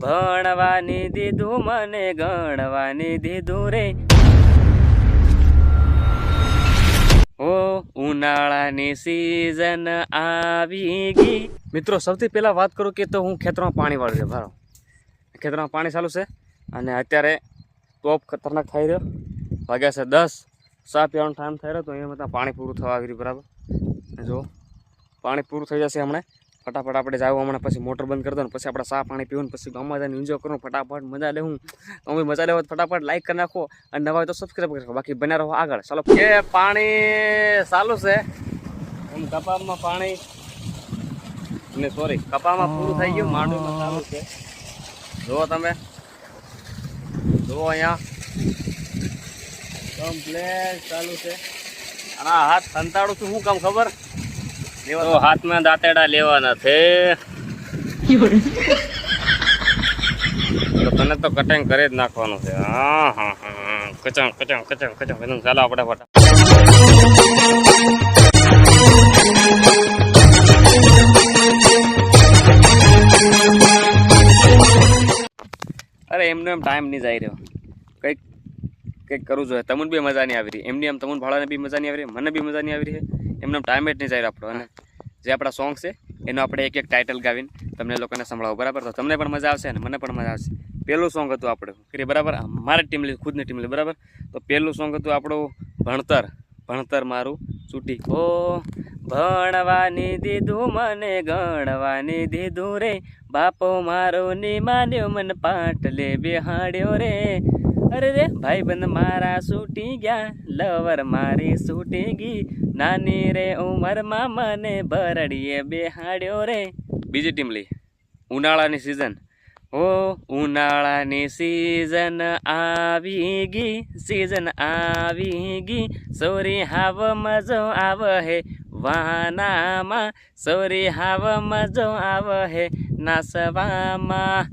ભણવાની દીધું મને ગણવાની દીધું રે ઓ ઉનાળાની સીઝન આવી ગઈ। મિત્રો સૌથી પહેલા વાત કરું કે તો હું ખેતરમાં પાણી વાળું છે ભારો ખેતરમાં પાણી ચાલુ છે અને અત્યારે ટોપ ખતરનાક થઈ રહ્યો વાગ્યા છે 10 ચા પીવાનો ટાઈમ થઈ રહ્યો તો અહીંયા પાણી પૂરું થવા આવી રહ્યું બરાબર જો પાણી પૂરું થઈ જશે હમણાં ફટાફટ આપણે જાવ હમણાં પછી મોટર બંધ કરી દો ને પછી આપણે ચા પાણી પીવું પછી ગામમાં જઈને એન્જોય કરું ફટાફટ મજા લેવું તમે મજા લેવો ફટાફટ લાઈક કરી નાખો અને નવા હોય તો સબસ્ક્રાઈબ કરી નાખો બાકી બન્યા રહો આગળ ચાલો કે પાણી ચાલુ છે એમ કપામાં પાણી ને સોરી કપામાં પૂરું થઈ ગયું માંડવીમાં ચાલુ છે જુઓ તમે જુઓ અહીંયા કમ્પ્લેટ ચાલુ છે અને આ હાથ સંતાડું છું શું કામ ખબર તો હાથમાં દાંતેડા લેવાના છે તને તો કટિંગ કરી જ નાખવાનું છે હા હા હા કચમ કચમ કચમ કચમ કચમ ચાલો આપણે ફટા અરે એમને એમ ટાઈમ નહીં જાય રહ્યો કંઈક કરવું જોઈએ તમને બી મજા નહીં આવી રહી એમની એમ તમને ભાડાને બી મજા નહીં આવી રહી મને બી મજા નહીં આવી રહી એમને ટાઈમ જ નહીં જાય આપણો અને જે આપણા સોંગ છે એનો આપણે એક એક ટાઇટલ ગાવીને તમને લોકોને સંભળાવો બરાબર તો તમને પણ મજા આવશે અને મને પણ મજા આવશે પહેલું સોંગ હતું આપણું કરી બરાબર મારી ટીમ લીધી ખુદની ટીમ લીધી બરાબર તો પહેલું સોંગ હતું આપણું ભણતર મારું છૂટી ઓ ભણવાની દીધું મને ગણવાની દીધું રે બાપો મારો ની માન્યો મને પાટલે બેહાડ્યો રે અરે રે ભાઈબંધ મારા છૂટી ગયા લવર મારી છૂટી ગઈ નાની રે ઉંમરમાં મને બરડીએ બેહાડ્યો રે બીજી ટીમ લઈ ઉનાળાની સિઝન ઓ ઉનાળાની સિઝન આવી ગઈ સોરી હાવ મજો આવે હે વાનામાં સોરી હાવ મજો આવે હે નાસવામાં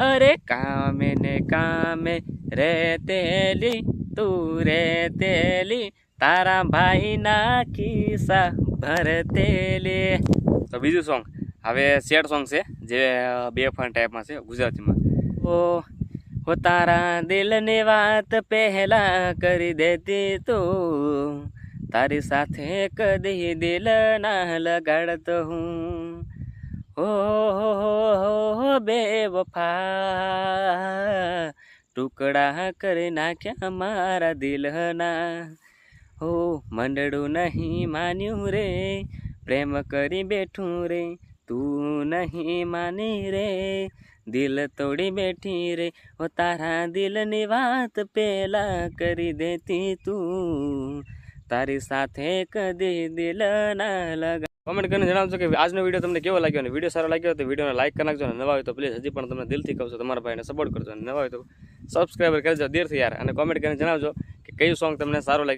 અરે કામે ને કામે રેતેલી તું રેતેલી તારા ભાઈ ના ખિસ્સા ભરતેલી તો બીજું સોંગ હવે સેડ સોંગ છે જે બે ફન ટાઈપમાં છે ગુજરાતીમાં ઓ તારા દિલની વાત પહેલા કરી દેતી તું તારી સાથે કદી દિલ ના લગાડતો હું હો બેવફા ટુકડા કરી નાખ્યા મારા દિલના હો મંડળું નહીં માન્યું રે પ્રેમ કરી બેઠું રે તું નહીં માની રે દિલ તોડી બેઠી રે ઓ તારા દિલની વાત પેલા કરી દેતી તું તારી સાથે કદી દિલ ના લગા કોમેન્ટ કરીને જણાવજો કે આજનો વિડીયો તમને કેવો લાગ્યો અને વિડીયો સારો લાગ્યો તો વિડીયોને લાઈક કરી નાખજો અને નવા હોય તો પ્લીઝ હજી પણ તમને દિલથી કહું છું તમારા ભાઈને સપોર્ટ કરજો અને નવા હોય તો સબસ્ક્રાઈબર કરજો દેરથી યાર અને કોમેન્ટ કરીને જણાવજો કે કયું સોંગ તમને સારું લાગ્યું